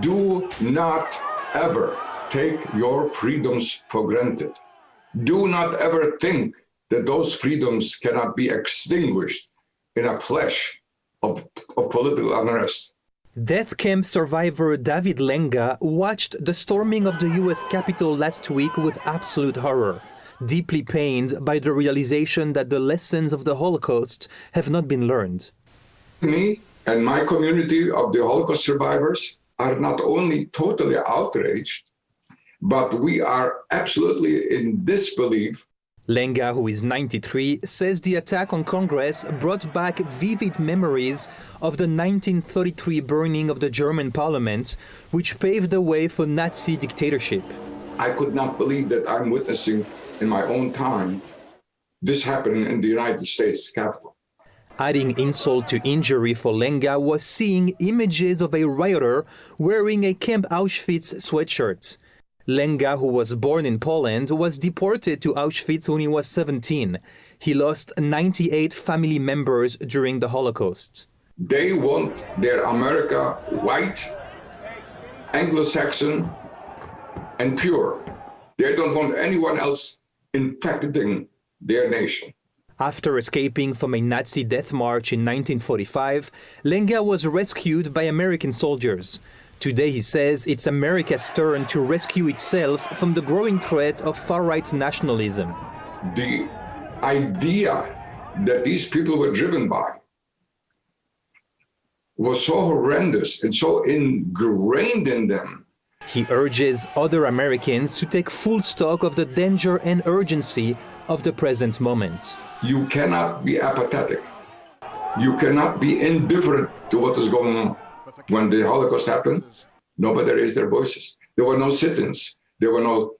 Do not ever take your freedoms for granted. Do not ever think that those freedoms cannot be extinguished in a flash of political unrest. Death camp survivor David Lenga watched the storming of the US Capitol last week with absolute horror, deeply pained by the realization that the lessons of the Holocaust have not been learned. Me and my community of the Holocaust survivors are not only totally outraged, but we are absolutely in disbelief. Lenga, who is 93, says the attack on Congress brought back vivid memories of the 1933 burning of the German parliament, which paved the way for Nazi dictatorship. I could not believe that I'm witnessing in my own time this happening in the United States Capitol. Adding insult to injury for Lenga was seeing images of a rioter wearing a Camp Auschwitz sweatshirt. Lenga, who was born in Poland, was deported to Auschwitz when he was 17. He lost 98 family members during the Holocaust. They want their America white, Anglo-Saxon, and pure. They don't want anyone else infecting their nation. After escaping from a Nazi death march in 1945, Lenga was rescued by American soldiers. Today, he says, it's America's turn to rescue itself from the growing threat of far-right nationalism. The idea that these people were driven by was so horrendous and so ingrained in them. He urges other Americans to take full stock of the danger and urgency of the present moment. You cannot be apathetic. You cannot be indifferent to what is going on. When the Holocaust happened, nobody raised their voices. There were no sit-ins. There were no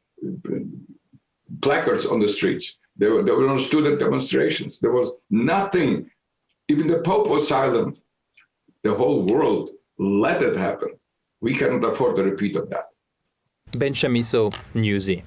placards on the streets. There were no student demonstrations. There was nothing. Even the Pope was silent. The whole world let it happen. We cannot afford a repeat of that. Ben Chamisso, Newsy.